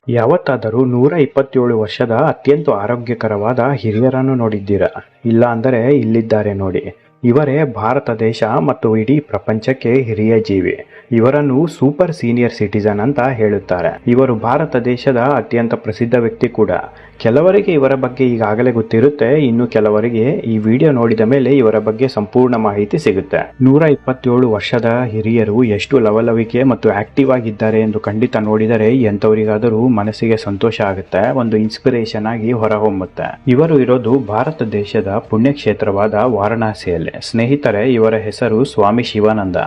ಯಾವತ್ತಾದರೂ 127 ವರ್ಷದ ಅತ್ಯಂತ ಆರೋಗ್ಯಕರವಾದ ಹಿರಿಯರನ್ನು ನೋಡಿದ್ದೀರಾ? ಇಲ್ಲ ಅಂದರೆ ಇಲ್ಲಿದ್ದಾರೆ ನೋಡಿ. ಇವರೇ ಭಾರತ ದೇಶ ಮತ್ತು ಇಡೀ ಪ್ರಪಂಚಕ್ಕೆ ಹಿರಿಯ ಜೀವಿ. ಇವರನ್ನು ಸೂಪರ್ ಸೀನಿಯರ್ ಸಿಟಿಜನ್ ಅಂತ ಹೇಳುತ್ತಾರೆ. ಇವರು ಭಾರತ ದೇಶದ ಅತ್ಯಂತ ಪ್ರಸಿದ್ಧ ವ್ಯಕ್ತಿ ಕೂಡ. ಕೆಲವರಿಗೆ ಇವರ ಬಗ್ಗೆ ಈಗಾಗಲೇ ಗೊತ್ತಿರುತ್ತೆ, ಇನ್ನು ಕೆಲವರಿಗೆ ಈ ವಿಡಿಯೋ ನೋಡಿದ ಮೇಲೆ ಇವರ ಬಗ್ಗೆ ಸಂಪೂರ್ಣ ಮಾಹಿತಿ ಸಿಗುತ್ತೆ. 127 ವರ್ಷದ ಹಿರಿಯರು ಎಷ್ಟು ಲವಲವಿಕೆ ಮತ್ತು ಆಕ್ಟಿವ್ ಆಗಿದ್ದಾರೆ ಎಂದು ಖಂಡಿತ ನೋಡಿದರೆ ಎಂಥವರಿಗಾದರೂ ಮನಸ್ಸಿಗೆ ಸಂತೋಷ ಆಗುತ್ತೆ, ಒಂದು ಇನ್ಸ್ಪಿರೇಷನ್ ಆಗಿ ಹೊರಹೊಮ್ಮುತ್ತೆ. ಇವರು ಇರೋದು ಭಾರತ ದೇಶದ ಪುಣ್ಯಕ್ಷೇತ್ರವಾದ ವಾರಣಾಸಿಯಲ್ಲಿ. ಸ್ನೇಹಿತರೆ, ಇವರ ಹೆಸರು ಸ್ವಾಮಿ ಶಿವಾನಂದ.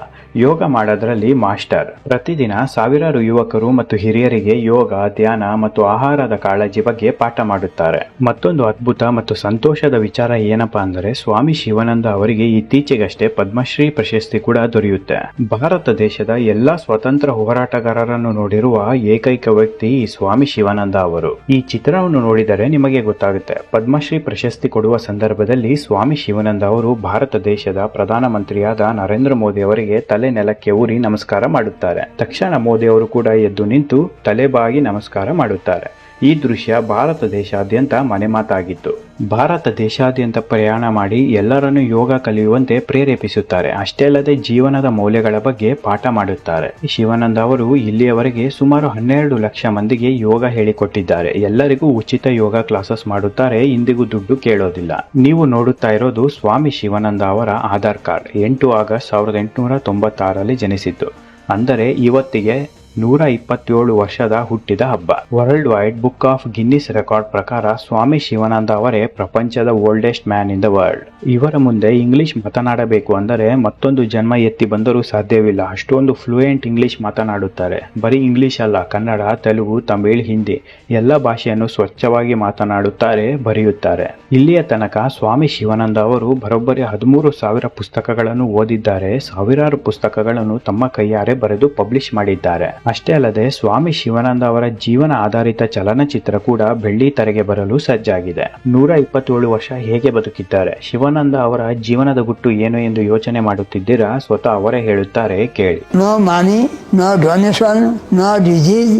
ಯೋಗ ಮಾಡೋದ್ರಲ್ಲಿ ಮಾಸ್ಟರ್. ಪ್ರತಿದಿನ ಸಾವಿರಾರು ಯುವಕರು ಮತ್ತು ಹಿರಿಯರಿಗೆ ಯೋಗ, ಧ್ಯಾನ ಮತ್ತು ಆಹಾರದ ಕಾಳಜಿ ಬಗ್ಗೆ ಪಾಠ ಮಾಡುತ್ತಾರೆ. ಮತ್ತೊಂದು ಅದ್ಭುತ ಮತ್ತು ಸಂತೋಷದ ವಿಚಾರ ಏನಪ್ಪಾ ಅಂದರೆ, ಸ್ವಾಮಿ ಶಿವಾನಂದ ಅವರಿಗೆ ಇತ್ತೀಚೆಗಷ್ಟೇ ಪದ್ಮಶ್ರೀ ಪ್ರಶಸ್ತಿ ಕೂಡ ದೊರೆಯುತ್ತೆ. ಭಾರತ ದೇಶದ ಎಲ್ಲಾ ಸ್ವತಂತ್ರ ಹೋರಾಟಗಾರರನ್ನು ನೋಡಿರುವ ಏಕೈಕ ವ್ಯಕ್ತಿ ಈ ಸ್ವಾಮಿ ಶಿವಾನಂದ ಅವರು. ಈ ಚಿತ್ರವನ್ನು ನೋಡಿದರೆ ನಿಮಗೆ ಗೊತ್ತಾಗುತ್ತೆ. ಪದ್ಮಶ್ರೀ ಪ್ರಶಸ್ತಿ ಕೊಡುವ ಸಂದರ್ಭದಲ್ಲಿ ಸ್ವಾಮಿ ಶಿವಾನಂದ ಅವರು ಭಾರತ ದೇಶದ ಪ್ರಧಾನಮಂತ್ರಿಯಾದ ನರೇಂದ್ರ ಮೋದಿ ಅವರಿಗೆ ತಲೆ ನೆಲಕ್ಕೆ ಊರಿ ನಮಸ್ಕಾರ ಮಾಡುತ್ತಾರೆ. ತಕ್ಷಣ ಮೋದಿ ಅವರು ಕೂಡ ಎದ್ದು ನಿಂತು ತಲೆಬಾಗಿ ನಮಸ್ಕಾರ ಮಾಡುತ್ತಾರೆ. ಈ ದೃಶ್ಯ ಭಾರತ ದೇಶಾದ್ಯಂತ ಮನೆಮಾತಾಗಿತ್ತು. ಭಾರತ ದೇಶಾದ್ಯಂತ ಪ್ರಯಾಣ ಮಾಡಿ ಎಲ್ಲರನ್ನೂ ಯೋಗ ಕಲಿಯುವಂತೆ ಪ್ರೇರೇಪಿಸುತ್ತಾರೆ. ಅಷ್ಟೇ ಅಲ್ಲದೆ ಜೀವನದ ಮೌಲ್ಯಗಳ ಬಗ್ಗೆ ಪಾಠ ಮಾಡುತ್ತಾರೆ. ಶಿವಾನಂದ ಅವರು ಇಲ್ಲಿಯವರೆಗೆ ಸುಮಾರು 12 ಲಕ್ಷ ಮಂದಿಗೆ ಯೋಗ ಹೇಳಿಕೊಟ್ಟಿದ್ದಾರೆ. ಎಲ್ಲರಿಗೂ ಉಚಿತ ಯೋಗ ಕ್ಲಾಸಸ್ ಮಾಡುತ್ತಾರೆ, ಇಂದಿಗೂ ದುಡ್ಡು ಕೇಳೋದಿಲ್ಲ. ನೀವು ನೋಡುತ್ತಾ ಇರೋದು ಸ್ವಾಮಿ ಶಿವಾನಂದ ಅವರ ಆಧಾರ್ ಕಾರ್ಡ್. 8 ಆಗಸ್ಟ್ 1896ರಲ್ಲಿ ಜನಿಸಿದ್ದು. ಅಂದರೆ ಇವತ್ತಿಗೆ 127 ವರ್ಷದ ಹುಟ್ಟಿದ ಹಬ್ಬ. World wide book of Guinness record ಪ್ರಕಾರ ಸ್ವಾಮಿ ಶಿವಾನಂದ ಅವರೇ ಪ್ರಪಂಚದ oldest man in the world. ಇವರ ಮುಂದೆ ಇಂಗ್ಲಿಷ್ ಮಾತನಾಡಬೇಕು ಅಂದರೆ ಮತ್ತೊಂದು ಜನ್ಮ ಎತ್ತಿ ಬಂದರೂ ಸಾಧ್ಯವಿಲ್ಲ. ಅಷ್ಟೊಂದು ಫ್ಲೂಯೆಂಟ್ ಇಂಗ್ಲಿಷ್ ಮಾತನಾಡುತ್ತಾರೆ. ಬರೀ ಇಂಗ್ಲಿಷ್ ಅಲ್ಲ, ಕನ್ನಡ, ತೆಲುಗು, ತಮಿಳ್, ಹಿಂದಿ ಎಲ್ಲ ಭಾಷೆಯನ್ನು ಸ್ವಚ್ಛವಾಗಿ ಮಾತನಾಡುತ್ತಾರೆ, ಬರೆಯುತ್ತಾರೆ. ಇಲ್ಲಿಯ ತನಕ ಸ್ವಾಮಿ ಶಿವಾನಂದ ಅವರು ಬರೋಬ್ಬರಿ 13,000 ಪುಸ್ತಕಗಳನ್ನು ಓದಿದ್ದಾರೆ. ಸಾವಿರಾರು ಪುಸ್ತಕಗಳನ್ನು ತಮ್ಮ ಕೈಯಾರೆ ಬರೆದು ಪಬ್ಲಿಷ್ ಮಾಡಿದ್ದಾರೆ. ಅಷ್ಟೇ ಅಲ್ಲದೆ ಸ್ವಾಮಿ ಶಿವಾನಂದ ಅವರ ಜೀವನ ಆಧಾರಿತ ಚಲನಚಿತ್ರ ಕೂಡ ಬೆಳ್ಳಿ ತೆರೆಗೆ ಬರಲು ಸಜ್ಜಾಗಿದೆ. 127 ವರ್ಷ ಹೇಗೆ ಬದುಕಿದ್ದಾರೆ? ಶಿವಾನಂದ ಅವರ ಜೀವನದ ಗುಟ್ಟು ಏನು ಎಂದು ಯೋಚನೆ ಮಾಡುತ್ತಿದ್ದೀರಾ? ಸ್ವತಃ ಅವರೇ ಹೇಳುತ್ತಾರೆ, ಕೇಳಿ. No money, no donation, no disease,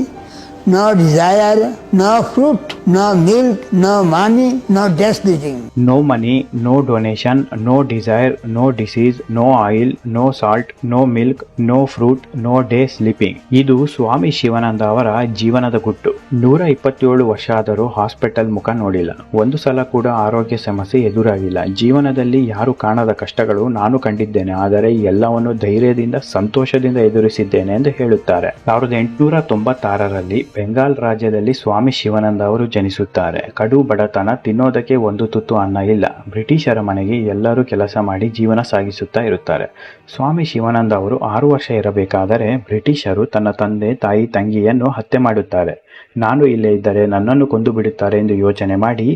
no desire, no fruit, no milk, no money, no day sleeping. No money, no donation, no desire, no disease, no oil, no salt, no milk, no fruit, no day sleeping. ಇದು ಸ್ವಾಮಿ ಶಿವಾನಂದ ಅವರ ಜೀವನದ ಗುಟ್ಟು. 127 ವರ್ಷ ಆದರೂ hospital ಮುಖ ನೋಡಿಲ್ಲ. ಒಂದು ಸಲ ಕೂಡ ಆರೋಗ್ಯ ಸಮಸ್ಯೆ ಎದುರಾಗಿಲ್ಲ. ಜೀವನದಲ್ಲಿ ಯಾರು ಕಾಣದ ಕಷ್ಟಗಳು ನಾನು ಕಂಡಿದ್ದೇನೆ, ಆದರೆ ಎಲ್ಲವನ್ನು ಧೈರ್ಯದಿಂದ, ಸಂತೋಷದಿಂದ ಎದುರಿಸಿದ್ದೇನೆ ಎಂದು ಹೇಳುತ್ತಾರೆ. 1896ರಲ್ಲಿ ಬೆಂಗಾಲ್ ರಾಜ್ಯದಲ್ಲಿ ಸ್ವಾಮಿ ಶಿವಾನಂದ ಅವರು ಜನಿಸುತ್ತಾರೆ. ಕಡು ಬಡತನ, ತಿನ್ನೋದಕ್ಕೆ ಒಂದು ತುತ್ತು ಅನ್ನ ಇಲ್ಲ. ಬ್ರಿಟಿಷರ ಮನೆಗೆ ಎಲ್ಲರೂ ಕೆಲಸ ಮಾಡಿ ಜೀವನ ಸಾಗಿಸುತ್ತಾ ಇರುತ್ತಾರೆ. ಸ್ವಾಮಿ ಶಿವಾನಂದ ಅವರು 6 ವರ್ಷ ಇರಬೇಕಾದರೆ ಬ್ರಿಟಿಷರು ತನ್ನ ತಂದೆ, ತಾಯಿ, ತಂಗಿಯನ್ನು ಹತ್ಯೆ ಮಾಡುತ್ತಾರೆ. ನಾನು ಇಲ್ಲೇ ಇದ್ದರೆ ನನ್ನನ್ನು ಕೊಂದು ಬಿಡುತ್ತಾರೆ ಎಂದು ಯೋಚನೆ ಮಾಡಿ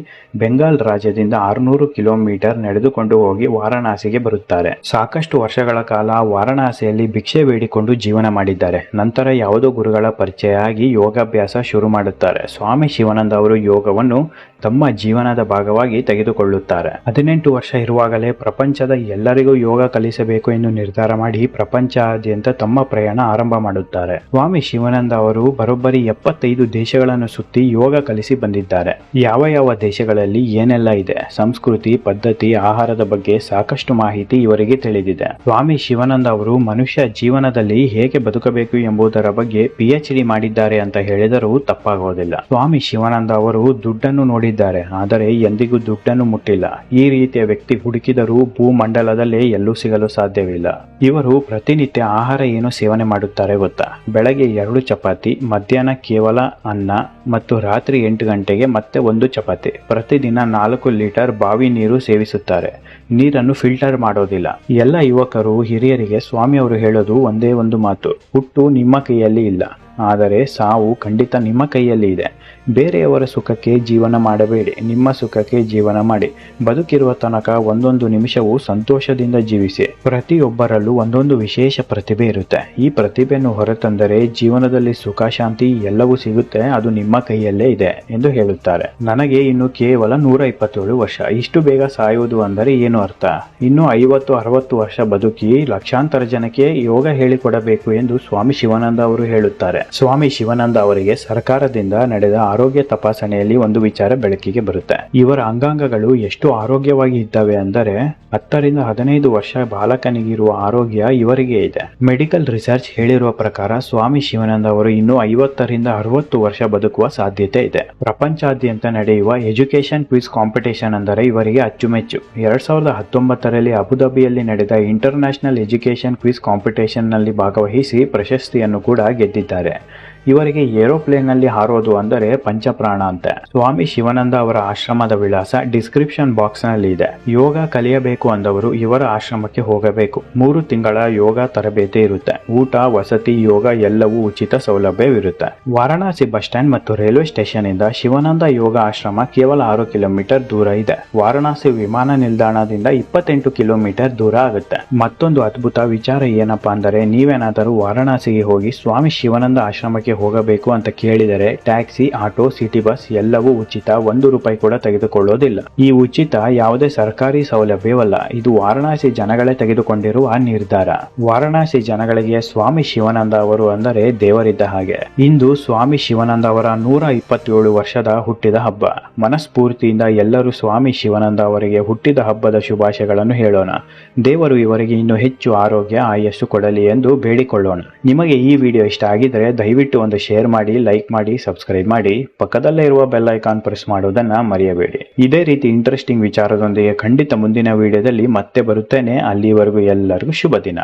ಬೆಂಗಾಲ್ ರಾಜ್ಯದಿಂದ 600 ಕಿಲೋಮೀಟರ್ ನಡೆದುಕೊಂಡು ಹೋಗಿ ವಾರಣಾಸಿಗೆ ಬರುತ್ತಾರೆ. ಸಾಕಷ್ಟು ವರ್ಷಗಳ ಕಾಲ ವಾರಣಾಸಿಯಲ್ಲಿ ಭಿಕ್ಷೆ ಬೇಡಿಕೊಂಡು ಜೀವನ ಮಾಡಿದ್ದಾರೆ. ನಂತರ ಯಾವುದೋ ಗುರುಗಳ ಪರಿಚಯ ಆಗಿ ಯೋಗಾಭ್ಯಾಸ ಶುರು ಮಾಡುತ್ತಾರೆ. ಸ್ವಾಮಿ ಶಿವಾನಂದ ಅವರು ಯೋಗವನ್ನು ತಮ್ಮ ಜೀವನದ ಭಾಗವಾಗಿ ತೆಗೆದುಕೊಳ್ಳುತ್ತಾರೆ. 18 ವರ್ಷ ಇರುವಾಗಲೇ ಪ್ರಪಂಚದ ಎಲ್ಲರಿಗೂ ಯೋಗ ಕಲಿಸಬೇಕು ಎಂದು ನಿರ್ಧಾರ ಮಾಡಿ ಪ್ರಪಂಚಾದ್ಯಂತ ತಮ್ಮ ಪ್ರಯಾಣ ಆರಂಭ ಮಾಡುತ್ತಾರೆ. ಸ್ವಾಮಿ ಶಿವಾನಂದ ಅವರು ಬರೋಬ್ಬರಿ 75 ದೇಶಗಳನ್ನು ಸುತ್ತಿ ಯೋಗ ಕಲಿಸಿ ಬಂದಿದ್ದಾರೆ. ಯಾವ ದೇಶಗಳಲ್ಲಿ ಏನೆಲ್ಲ ಇದೆ, ಸಂಸ್ಕೃತಿ, ಪದ್ಧತಿ, ಆಹಾರದ ಬಗ್ಗೆ ಸಾಕಷ್ಟು ಮಾಹಿತಿ ಇವರಿಗೆ ತಿಳಿದಿದೆ. ಸ್ವಾಮಿ ಶಿವಾನಂದ ಅವರು ಮನುಷ್ಯ ಜೀವನದಲ್ಲಿ ಹೇಗೆ ಬದುಕಬೇಕು ಎಂಬುದರ ಬಗ್ಗೆ PhD ಮಾಡಿದ್ದಾರೆ ಅಂತ ಹೇಳಿದರೂ ತಪ್ಪಾಗೋದಿಲ್ಲ. ಸ್ವಾಮಿ ಶಿವಾನಂದ ಅವರು ದುಡ್ಡನ್ನು ನೋಡಿದ್ದಾರೆ, ಆದರೆ ಎಂದಿಗೂ ದುಡ್ಡನ್ನು ಮುಟ್ಟಿಲ್ಲ. ಈ ರೀತಿಯ ವ್ಯಕ್ತಿ ಹುಡುಕಿದರೂ ಭೂಮಂಡಲದಲ್ಲೇ ಎಲ್ಲೂ ಸಿಗಲು ಸಾಧ್ಯವಿಲ್ಲ. ಇವರು ಪ್ರತಿನಿತ್ಯ ಆಹಾರ ಏನು ಸೇವನೆ ಮಾಡುತ್ತಾರೆ ಗೊತ್ತಾ? ಬೆಳಗ್ಗೆ 2 ಚಪಾತಿ, ಮಧ್ಯಾಹ್ನ ಕೇವಲ ಅನ್ನ ಮತ್ತು ರಾತ್ರಿ 8 ಗಂಟೆಗೆ ಮತ್ತೆ 1 ಚಪಾತಿ. ಪ್ರತಿದಿನ 4 ಲೀಟರ್ ಬಾವಿ ನೀರು ಸೇವಿಸುತ್ತಾರೆ. ನೀರನ್ನು ಫಿಲ್ಟರ್ ಮಾಡೋದಿಲ್ಲ. ಎಲ್ಲ ಯುವಕರು, ಹಿರಿಯರಿಗೆ ಸ್ವಾಮಿ ಅವರು ಹೇಳೋದು ಒಂದೇ ಒಂದು ಮಾತು: ಹುಟ್ಟು ನಿಮ್ಮ ಕೈಯಲ್ಲಿ ಇಲ್ಲ, ಆದರೆ ಸಾವು ಖಂಡಿತ ನಿಮ್ಮ ಕೈಯಲ್ಲಿ ಇದೆ. ಬೇರೆಯವರ ಸುಖಕ್ಕೆ ಜೀವನ ಮಾಡಬೇಡಿ, ನಿಮ್ಮ ಸುಖಕ್ಕೆ ಜೀವನ ಮಾಡಿ. ಬದುಕಿರುವ ತನಕ ಒಂದೊಂದು ನಿಮಿಷವೂ ಸಂತೋಷದಿಂದ ಜೀವಿಸಿ. ಪ್ರತಿಯೊಬ್ಬರಲ್ಲೂ ಒಂದೊಂದು ವಿಶೇಷ ಪ್ರತಿಭೆ ಇರುತ್ತೆ. ಈ ಪ್ರತಿಭೆಯನ್ನು ಹೊರತಂದರೆ ಜೀವನದಲ್ಲಿ ಸುಖ, ಶಾಂತಿ ಎಲ್ಲವೂ ಸಿಗುತ್ತೆ. ಅದು ನಿಮ್ಮ ಕೈಯಲ್ಲೇ ಇದೆ ಎಂದು ಹೇಳುತ್ತಾರೆ. ನನಗೆ ಇನ್ನು ಕೇವಲ 127 ವರ್ಷ. ಇಷ್ಟು ಬೇಗ ಸಾಯುವುದು ಅಂದರೆ ಏನು ಅರ್ಥ? ಇನ್ನು 50-60 ವರ್ಷ ಬದುಕಿ ಲಕ್ಷಾಂತರ ಜನಕ್ಕೆ ಯೋಗ ಹೇಳಿಕೊಡಬೇಕು ಎಂದು ಸ್ವಾಮಿ ಶಿವಾನಂದ ಅವರು ಹೇಳುತ್ತಾರೆ. ಸ್ವಾಮಿ ಶಿವಾನಂದ ಅವರಿಗೆ ಸರ್ಕಾರದಿಂದ ನಡೆದ ಆರೋಗ್ಯ ತಪಾಸಣೆಯಲ್ಲಿ ಒಂದು ವಿಚಾರ ಬೆಳಕಿಗೆ ಬರುತ್ತೆ. ಇವರ ಅಂಗಾಂಗಗಳು ಎಷ್ಟು ಆರೋಗ್ಯವಾಗಿ ಇದ್ದಾವೆ ಅಂದರೆ 10-15 ವರ್ಷ ಬಾಲಕನಿಗಿರುವ ಆರೋಗ್ಯ ಇವರಿಗೆ ಇದೆ. ಮೆಡಿಕಲ್ ರಿಸರ್ಚ್ ಹೇಳಿರುವ ಪ್ರಕಾರ ಸ್ವಾಮಿ ಶಿವಾನಂದ ಅವರು ಇನ್ನು 50-60 ವರ್ಷ ಬದುಕುವ ಸಾಧ್ಯತೆ ಇದೆ. ಪ್ರಪಂಚಾದ್ಯಂತ ನಡೆಯುವ ಎಜುಕೇಶನ್ ಕ್ವಿಜ್ ಕಾಂಪಿಟೇಷನ್ ಅಂದರೆ ಇವರಿಗೆ ಅಚ್ಚುಮೆಚ್ಚು. 2019ರಲ್ಲಿ ಅಬುಧಾಬಿಯಲ್ಲಿ ನಡೆದ ಇಂಟರ್ನ್ಯಾಷನಲ್ ಎಜುಕೇಶನ್ ಕ್ವಿಜ್ ಕಾಂಪಿಟೇಷನ್ ನಲ್ಲಿ ಭಾಗವಹಿಸಿ ಪ್ರಶಸ್ತಿಯನ್ನು ಕೂಡ ಗೆದ್ದಿದ್ದಾರೆ. ಇವರಿಗೆ ಏರೋಪ್ಲೇನ್ ನಲ್ಲಿ ಹಾರೋದು ಅಂದರೆ ಪಂಚಪ್ರಾಣ ಅಂತೆ. ಸ್ವಾಮಿ ಶಿವಾನಂದ ಅವರ ಆಶ್ರಮದ ವಿಳಾಸ ಡಿಸ್ಕ್ರಿಪ್ಷನ್ ಬಾಕ್ಸ್ ನಲ್ಲಿ ಇದೆ. ಯೋಗ ಕಲಿಯಬೇಕು ಅಂದವರು ಇವರ ಆಶ್ರಮಕ್ಕೆ ಹೋಗಬೇಕು. 3 ತಿಂಗಳ ಯೋಗ ತರಬೇತಿ ಇರುತ್ತೆ. ಊಟ, ವಸತಿ, ಯೋಗ ಎಲ್ಲವೂ ಉಚಿತ ಸೌಲಭ್ಯವಿರುತ್ತೆ. ವಾರಣಾಸಿ ಬಸ್ ಸ್ಟ್ಯಾಂಡ್ ಮತ್ತು ರೈಲ್ವೆ ಸ್ಟೇಷನ್ ಇಂದ ಶಿವಾನಂದ ಯೋಗ ಆಶ್ರಮ ಕೇವಲ 6 ಕಿಲೋಮೀಟರ್ ದೂರ ಇದೆ. ವಾರಣಾಸಿ ವಿಮಾನ ನಿಲ್ದಾಣದಿಂದ 28 ಕಿಲೋಮೀಟರ್ ದೂರ ಆಗುತ್ತೆ. ಮತ್ತೊಂದು ಅದ್ಭುತ ವಿಚಾರ ಏನಪ್ಪಾ ಅಂದರೆ, ನೀವೇನಾದರೂ ವಾರಣಾಸಿಗೆ ಹೋಗಿ ಸ್ವಾಮಿ ಶಿವಾನಂದ ಆಶ್ರಮಕ್ಕೆ ಹೋಗಬೇಕು ಅಂತ ಕೇಳಿದರೆ ಟ್ಯಾಕ್ಸಿ, ಆಟೋ, ಸಿಟಿ ಬಸ್ ಎಲ್ಲವೂ ಉಚಿತ. 1 ರೂಪಾಯಿ ಕೂಡ ತೆಗೆದುಕೊಳ್ಳೋದಿಲ್ಲ. ಈ ಉಚಿತ ಯಾವುದೇ ಸರ್ಕಾರಿ ಸೌಲಭ್ಯವಲ್ಲ. ಇದು ವಾರಣಾಸಿ ಜನಗಳೇ ತೆಗೆದುಕೊಂಡಿರುವ ನಿರ್ಧಾರ. ವಾರಣಾಸಿ ಜನಗಳಿಗೆ ಸ್ವಾಮಿ ಶಿವಾನಂದ ಅವರು ಅಂದರೆ ದೇವರಿದ್ದ ಹಾಗೆ. ಇಂದು ಸ್ವಾಮಿ ಶಿವಾನಂದ ಅವರ 127 ವರ್ಷದ ಹುಟ್ಟಿದ ಹಬ್ಬ. ಮನಸ್ಫೂರ್ತಿಯಿಂದ ಎಲ್ಲರೂ ಸ್ವಾಮಿ ಶಿವಾನಂದ ಅವರಿಗೆ ಹುಟ್ಟಿದ ಹಬ್ಬದ ಶುಭಾಶಯಗಳನ್ನು ಹೇಳೋಣ. ದೇವರು ಇವರಿಗೆ ಇನ್ನೂ ಹೆಚ್ಚು ಆರೋಗ್ಯ, ಆಯಸ್ಸು ಕೊಡಲಿ ಎಂದು ಬೇಡಿಕೊಳ್ಳೋಣ. ನಿಮಗೆ ಈ ವಿಡಿಯೋ ಇಷ್ಟ ಆಗಿದ್ರೆ ದಯವಿಟ್ಟು ಒಂದು ಶೇರ್ ಮಾಡಿ, ಲೈಕ್ ಮಾಡಿ, ಸಬ್ಸ್ಕ್ರೈಬ್ ಮಾಡಿ. ಪಕ್ಕದಲ್ಲೇ ಇರುವ ಬೆಲ್ ಐಕಾನ್ ಪ್ರೆಸ್ ಮಾಡೋದನ್ನ ಮರೆಯಬೇಡಿ. ಇದೇ ರೀತಿ ಇಂಟ್ರೆಸ್ಟಿಂಗ್ ವಿಚಾರದೊಂದಿಗೆ ಖಂಡಿತ ಮುಂದಿನ ವಿಡಿಯೋದಲ್ಲಿ ಮತ್ತೆ ಬರುತ್ತೇನೆ. ಅಲ್ಲಿವರೆಗೂ ಎಲ್ಲರಿಗೂ ಶುಭ ದಿನ.